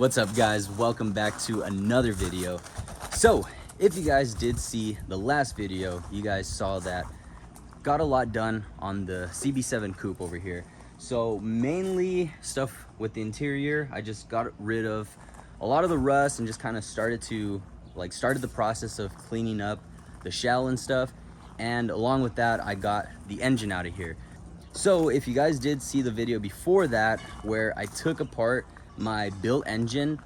What's up, guys? Welcome back to another video. So if you guys did see the last video, you guys saw that got a lot done on the CB7 Coupe over here. So mainly stuff with the interior. I just got rid of a lot of the rust and just kind of started the process of cleaning up the shell and stuff. And along with that, I got the engine out of here. So if you guys did see the video before that where I took apart my built engine,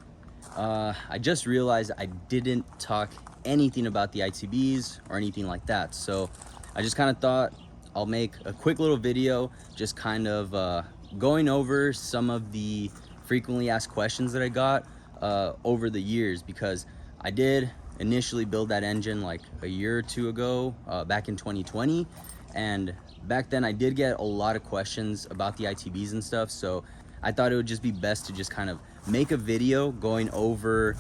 I just realized I didn't talk anything about the ITBs or anything like that. So I just kind of thought I'll make a quick little video just kind of going over some of the frequently asked questions that I got over the years, because I did initially build that engine like a year or two ago, back in 2020, and back then I did get a lot of questions about the ITBs and stuff. So I thought it would just be best to just kind of make a video going over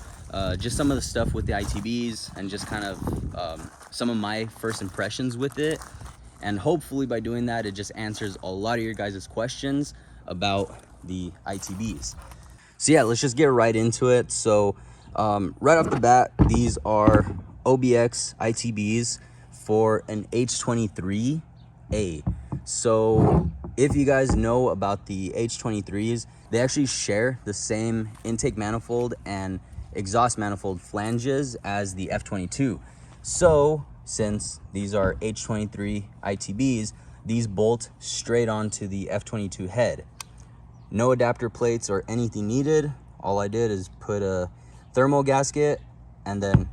just some of the stuff with the ITBs and just kind of some of my first impressions with it. And hopefully by doing that, it just answers a lot of your guys' questions about the ITBs. So yeah, let's just get right into it. So right off the bat, these are OBX ITBs for an H23a. So if you guys know about the H23s, they actually share the same intake manifold and exhaust manifold flanges as the F22. So since these are H23 ITBs, these bolt straight onto the F22 head. No adapter plates or anything needed. All I did is put a thermal gasket and then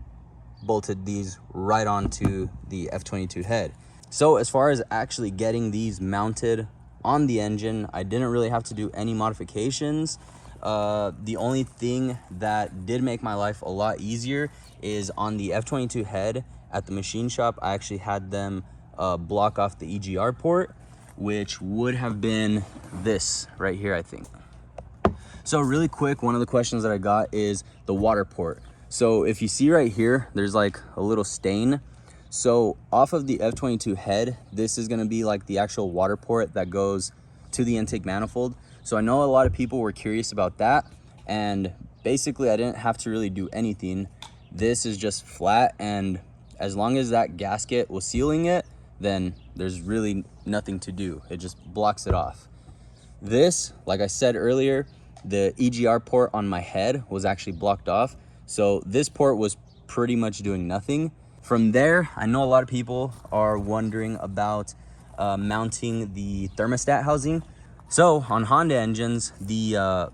bolted these right onto the F22 head. So as far as actually getting these mounted on the engine, I didn't really have to do any modifications. The only thing that did make my life a lot easier is on the F22 head at the machine shop. I actually had them block off the EGR port, which would have been this right here, I think. So really quick, one of the questions that I got is the water port. So if you see right here, there's like a little stain. So off of the F22 head, this is gonna be like the actual water port that goes to the intake manifold. So I know a lot of people were curious about that, and basically I didn't have to really do anything. This is just flat, and as long as that gasket was sealing it, then there's really nothing to do. It just blocks it off. This, like I said earlier, the EGR port on my head was actually blocked off. So this port was pretty much doing nothing. From there, I know a lot of people are wondering about mounting the thermostat housing. So on Honda engines, the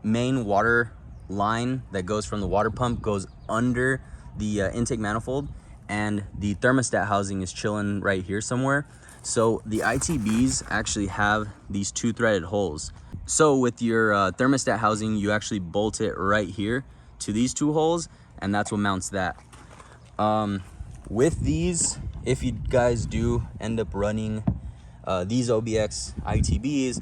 main water line that goes from the water pump goes under the intake manifold, and the thermostat housing is chilling right here somewhere. So the ITBs actually have these two threaded holes. So with your thermostat housing, you actually bolt it right here to these two holes, and that's what mounts that. With these, if you guys do end up running these OBX ITBs,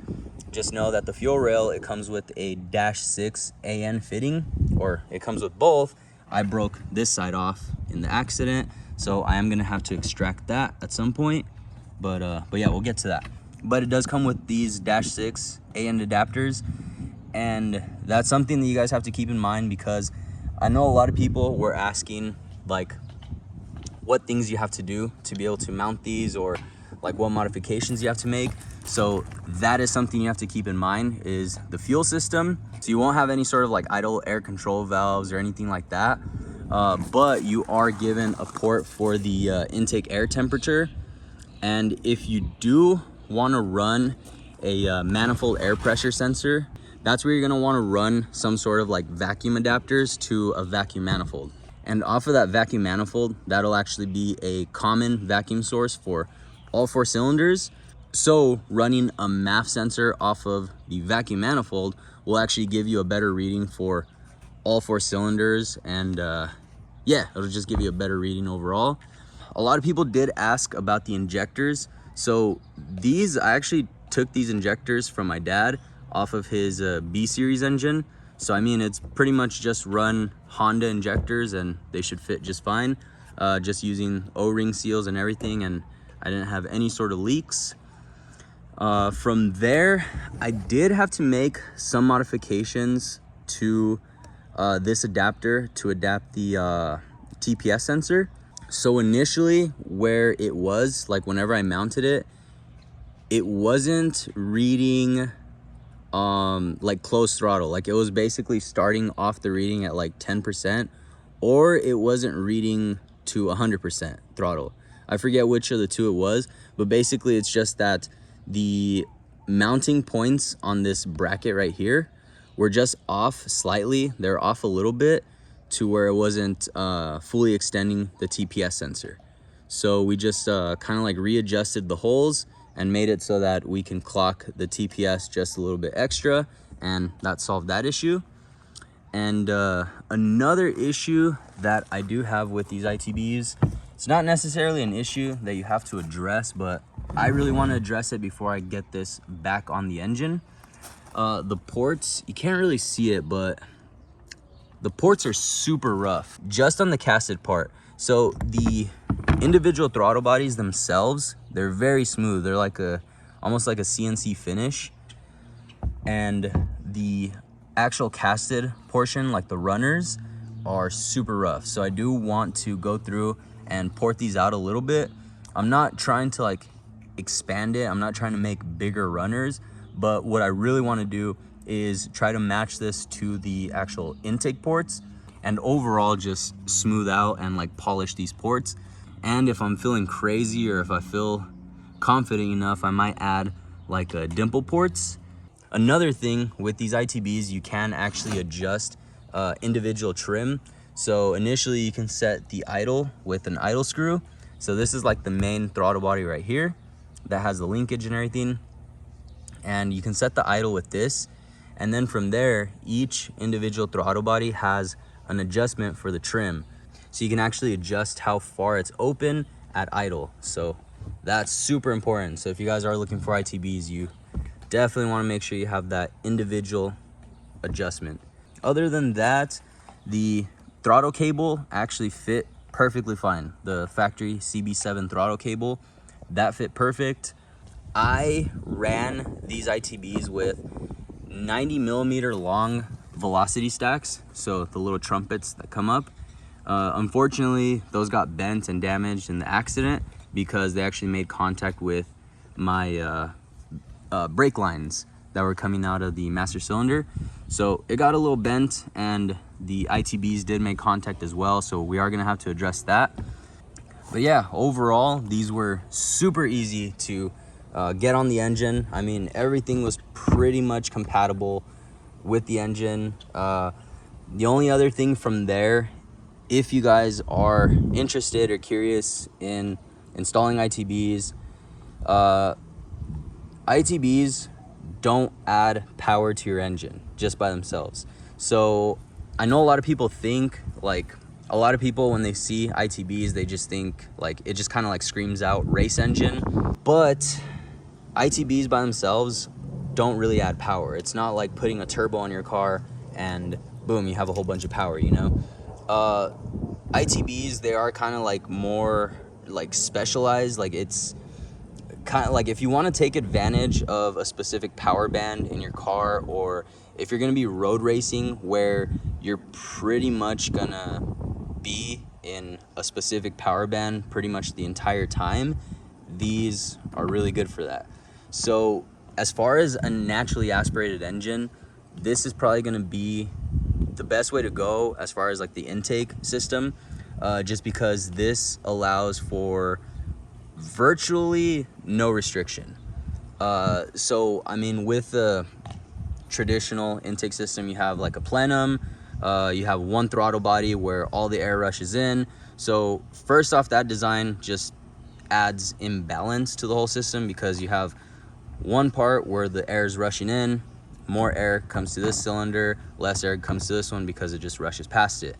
just know that the fuel rail, it comes with a -6 AN fitting, or it comes with both. I broke this side off in the accident, so I am gonna have to extract that at some point, but yeah, we'll get to that. But it does come with these -6 AN adapters, and that's something that you guys have to keep in mind, because I know a lot of people were asking like what things you have to do to be able to mount these, or like what modifications you have to make. So that is something you have to keep in mind, is the fuel system. So you won't have any sort of like idle air control valves or anything like that, but you are given a port for the intake air temperature. And if you do want to run a manifold air pressure sensor, that's where you're going to want to run some sort of like vacuum adapters to a vacuum manifold. And off of that vacuum manifold, that'll actually be a common vacuum source for all 4 cylinders. So running a MAF sensor off of the vacuum manifold will actually give you a better reading for all 4 cylinders. And yeah, it'll just give you a better reading overall. A lot of people did ask about the injectors. So these, I actually took these injectors from my dad off of his B series engine. So I mean, it's pretty much just run Honda injectors and they should fit just fine, just using O-ring seals and everything, and I didn't have any sort of leaks. From there, I did have to make some modifications to this adapter to adapt the TPS sensor. So initially where it was, like whenever I mounted it, it wasn't reading like close throttle. Like it was basically starting off the reading at like 10%, or it wasn't reading to 100% throttle. I forget which of the two it was, but basically it's just that the mounting points on this bracket right here were just off slightly. They're off a little bit to where it wasn't fully extending the TPS sensor. So we just kind of like readjusted the holes and made it so that we can clock the TPS just a little bit extra, and that solved that issue. And another issue that I do have with these ITBs, it's not necessarily an issue that you have to address, but I really want to address it before I get this back on the engine. The ports, you can't really see it, but the ports are super rough just on the casted part. So the individual throttle bodies themselves, they're very smooth. They're like almost like a CNC finish. And the actual casted portion, like the runners, are super rough. So I do want to go through and port these out a little bit. I'm not trying to like expand it. I'm not trying to make bigger runners, but what I really want to do is try to match this to the actual intake ports and overall just smooth out and like polish these ports. And if I'm feeling crazy or if I feel confident enough, I might add like dimple ports. Another thing with these ITBs, you can actually adjust individual trim. So initially you can set the idle with an idle screw. So this is like the main throttle body right here that has the linkage and everything. And you can set the idle with this. And then from there, each individual throttle body has an adjustment for the trim. So you can actually adjust how far it's open at idle. So that's super important. So if you guys are looking for ITBs, you definitely want to make sure you have that individual adjustment. Other than that, the throttle cable actually fit perfectly fine. The factory CB7 throttle cable, that fit perfect. I ran these ITBs with 90mm long velocity stacks, so the little trumpets that come up. Unfortunately, those got bent and damaged in the accident because they actually made contact with my brake lines that were coming out of the master cylinder. So it got a little bent, and the ITBs did make contact as well, so we are gonna have to address that. But yeah, overall, these were super easy to get on the engine. I mean, everything was pretty much compatible with the engine. The only other thing from there, if you guys are interested or curious in installing ITBs, ITBs don't add power to your engine just by themselves. So I know a lot of people think, like, a lot of people when they see ITBs, they just think like it just kind of like screams out race engine. But ITBs by themselves don't really add power. It's not like putting a turbo on your car and boom, you have a whole bunch of power, you know? ITBs, they are kind of like more like specialized. Like it's kind of like if you want to take advantage of a specific power band in your car, or if you're going to be road racing where you're pretty much gonna be in a specific power band pretty much the entire time, these are really good for that. So as far as a naturally aspirated engine, this is probably going to be the best way to go as far as like the intake system, just because this allows for virtually no restriction. So I mean, with the traditional intake system, you have like a plenum, you have one throttle body where all the air rushes in. So first off, that design just adds imbalance to the whole system, because you have one part where the air is rushing in, more air comes to this cylinder, less air comes to this one because it just rushes past it.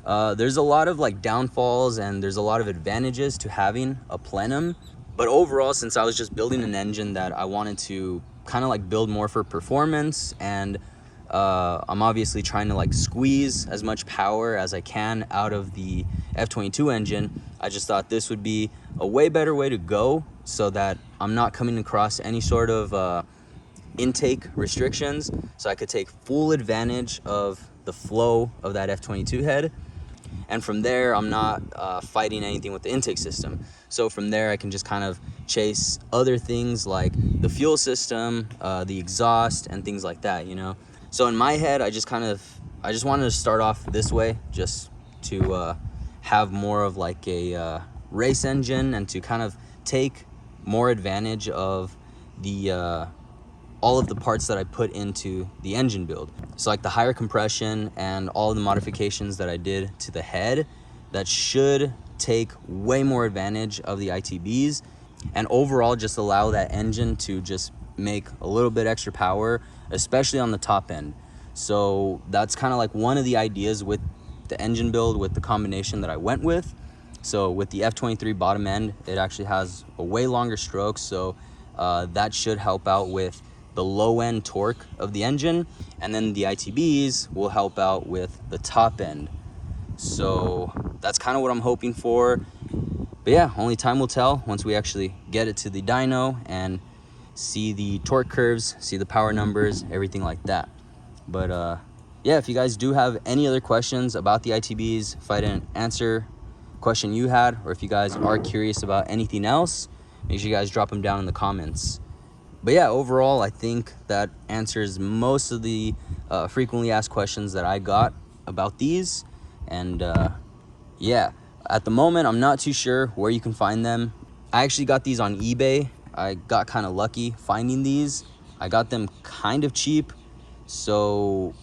There's a lot of like downfalls and there's a lot of advantages to having a plenum, but overall, since I was just building an engine that I wanted to kind of like build more for performance, and I'm obviously trying to like squeeze as much power as I can out of the F22 engine, I just thought this would be a way better way to go, so that I'm not coming across any sort of intake restrictions, so I could take full advantage of the flow of that F22 head. And from there, I'm not fighting anything with the intake system. So from there, I can just kind of chase other things like the fuel system, the exhaust, and things like that, you know? So in my head, I just wanted to start off this way, just to have more of like a race engine, and to kind of take more advantage of the all of the parts that I put into the engine build. So like the higher compression and all of the modifications that I did to the head, that should take way more advantage of the ITBs, and overall just allow that engine to just make a little bit extra power, especially on the top end. So that's kind of like one of the ideas with the engine build, with the combination that I went with. So with the F23 bottom end, it actually has a way longer stroke, so that should help out with the low end torque of the engine, and then the ITBs will help out with the top end. So that's kind of what I'm hoping for. But yeah, only time will tell once we actually get it to the dyno and see the torque curves, see the power numbers, everything like that. But yeah, if you guys do have any other questions about the ITBs, if I didn't answer a question you had, or if you guys are curious about anything else, make sure you guys drop them down in the comments. But yeah, overall, I think that answers most of the frequently asked questions that I got about these. And yeah, at the moment, I'm not too sure where you can find them. I actually got these on eBay. I got kind of lucky finding these. I got them kind of cheap. So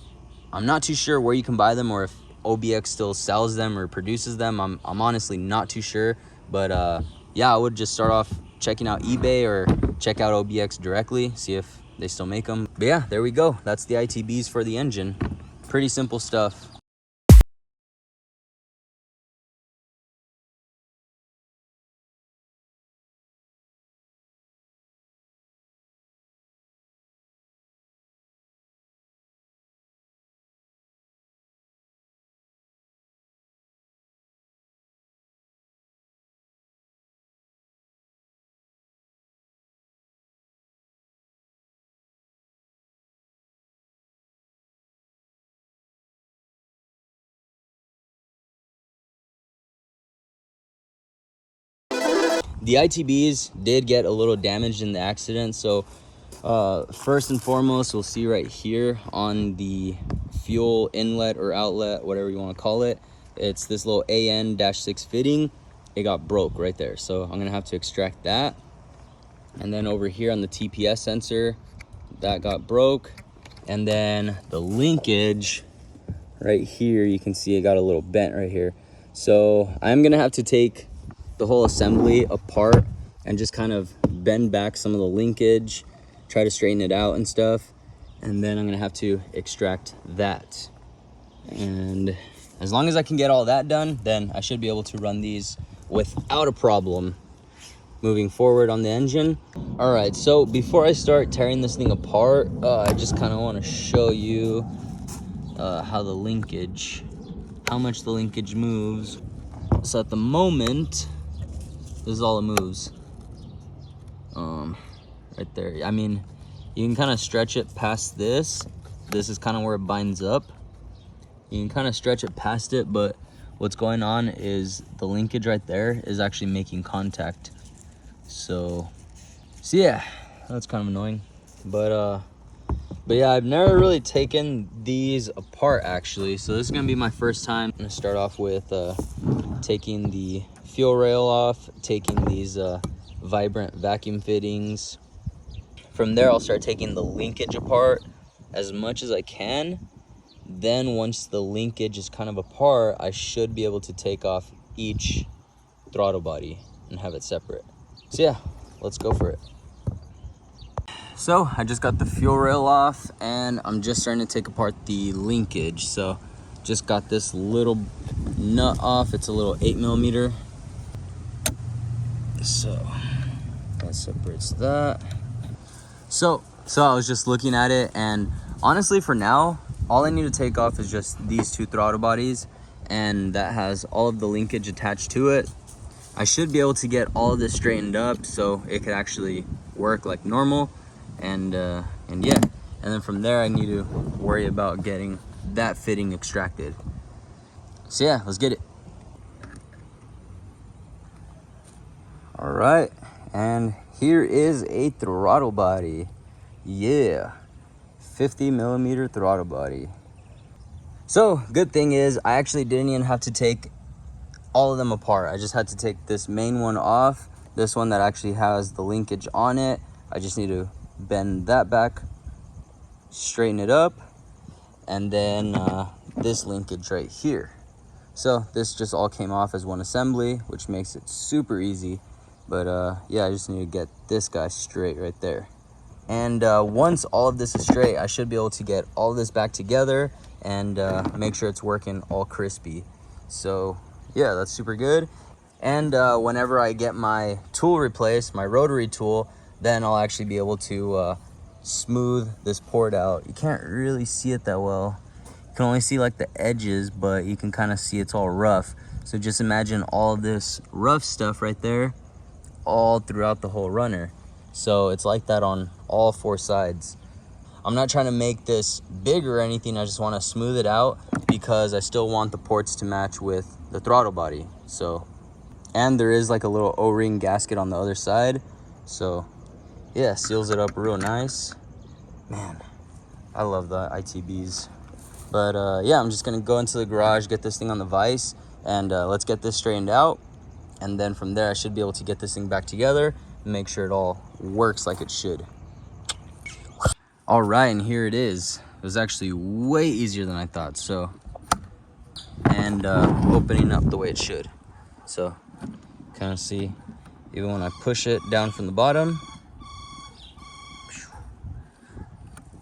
I'm not too sure where you can buy them, or if OBX still sells them or produces them. I'm honestly not too sure. But yeah, I would just start off checking out eBay, or check out OBX directly, see if they still make them. But yeah, there we go. That's the ITBs for the engine. Pretty simple stuff. The ITBs did get a little damaged in the accident. So first and foremost, we'll see right here on the fuel inlet or outlet, whatever you want to call it, it's this little AN-6 fitting. It got broke right there, so I'm gonna have to extract that. And then over here on the TPS sensor, that got broke. And then the linkage right here, you can see it got a little bent right here. So I'm gonna have to take the whole assembly apart and just kind of bend back some of the linkage, try to straighten it out and stuff. And then I'm gonna have to extract that. And as long as I can get all that done, then I should be able to run these without a problem moving forward on the engine. All right, so before I start tearing this thing apart, I just kind of want to show you how much the linkage moves. So at the moment, this is all it moves. Right there. I mean, you can kind of stretch it past this. This is kind of where it binds up. You can kind of stretch it past it, but what's going on is the linkage right there is actually making contact. So yeah, that's kind of annoying. But yeah, I've never really taken these apart actually. So this is gonna be my first time. I'm gonna start off with taking the fuel rail off, taking these vibrant vacuum fittings. From there, I'll start taking the linkage apart as much as I can. Then once the linkage is kind of apart, I should be able to take off each throttle body and have it separate. So yeah, let's go for it. So I just got the fuel rail off and I'm just starting to take apart the linkage. So just got this little nut off. It's a little 8mm. So that separates that. So I was just looking at it, and honestly for now, all I need to take off is just these two throttle bodies, and that has all of the linkage attached to it. I should be able to get all of this straightened up so it could actually work like normal. And And yeah, and then from there I need to worry about getting that fitting extracted. So yeah, let's get it. All right, and here is a throttle body. Yeah, 50mm throttle body. So good thing is I actually didn't even have to take all of them apart. I just had to take this main one off, this one that actually has the linkage on it. I just need to bend that back, straighten it up, and then this linkage right here. So this just all came off as one assembly, which makes it super easy. But yeah, I just need to get this guy straight right there. And once all of this is straight, I should be able to get all of this back together and make sure it's working all crispy. So yeah, that's super good. And whenever I get my tool replaced, my rotary tool, then I'll actually be able to smooth this port out. You can't really see it that well. You can only see like the edges, but you can kind of see it's all rough. So just imagine all this rough stuff right there all throughout the whole runner. So it's like that on all four sides. I'm not trying to make this bigger or anything. I just want to smooth it out because I still want the ports to match with the throttle body. So, and there is like a little O-ring gasket on the other side. So yeah, seals it up real nice. Man, I love the ITBs. But yeah, I'm just gonna go into the garage, get this thing on the vise, and let's get this straightened out. And then from there, I should be able to get this thing back together and make sure it all works like it should. All right, and here it is. It was actually way easier than I thought. So, and opening up the way it should. So, kind of see, even when I push it down from the bottom.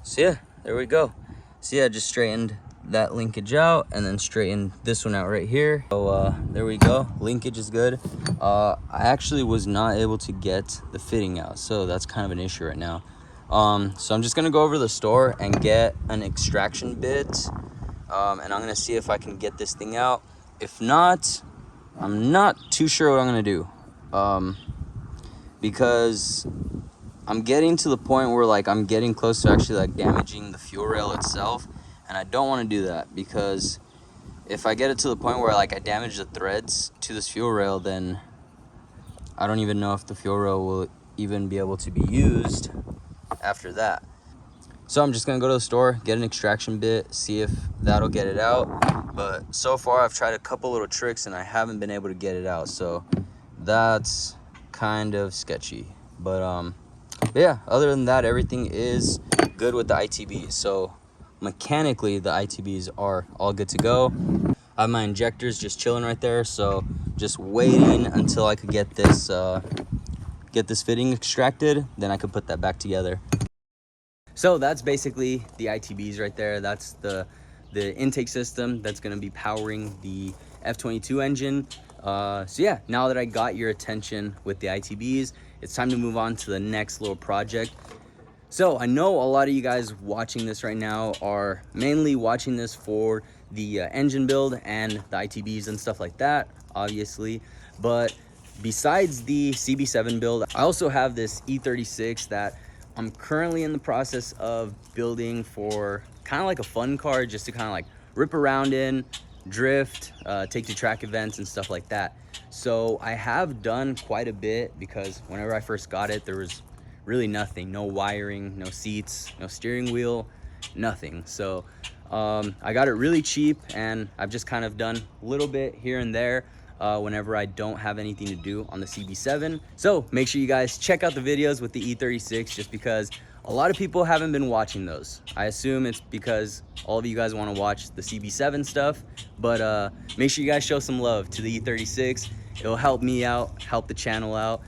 So yeah, there we go. So yeah, just straightened that linkage out and then straighten this one out right here. So there we go, linkage is good. I actually was not able to get the fitting out, so that's kind of an issue right now. So I'm just gonna go over to the store and get an extraction bit, and I'm gonna see if I can get this thing out. If not, I'm not too sure what I'm gonna do, because I'm getting to the point where like I'm getting close to actually like damaging the fuel rail itself. And I don't want to do that, because if I get it to the point where like I damage the threads to this fuel rail, then I don't even know if the fuel rail will even be able to be used after that. So I'm just gonna go to the store, get an extraction bit, see if that'll get it out. But so far I've tried a couple little tricks and I haven't been able to get it out, so that's kind of sketchy. But yeah, other than that, everything is good with the ITBs. So mechanically, the ITBs are all good to go. I have my injectors just chilling right there, so just waiting until I could get this fitting extracted, then I could put that back together. So that's basically the ITBs right there. That's the intake system that's going to be powering the F22 engine. So yeah, now that I got your attention with the ITBs, it's time to move on to the next little project. So I know a lot of you guys watching this right now are mainly watching this for the engine build and the ITBs and stuff like that, obviously. But besides the CB7 build, I also have this E36 that I'm currently in the process of building for kind of like a fun car, just to kind of like rip around in, drift, take to track events and stuff like that. So I have done quite a bit, because whenever I first got it, there was really nothing, no wiring, no seats, no steering wheel, nothing. So I got it really cheap, and I've just kind of done a little bit here and there whenever I don't have anything to do on the CB7. So make sure you guys check out the videos with the E36, just because a lot of people haven't been watching those. I assume it's because all of you guys want to watch the CB7 stuff, but make sure you guys show some love to the E36. It'll help me out, help the channel out.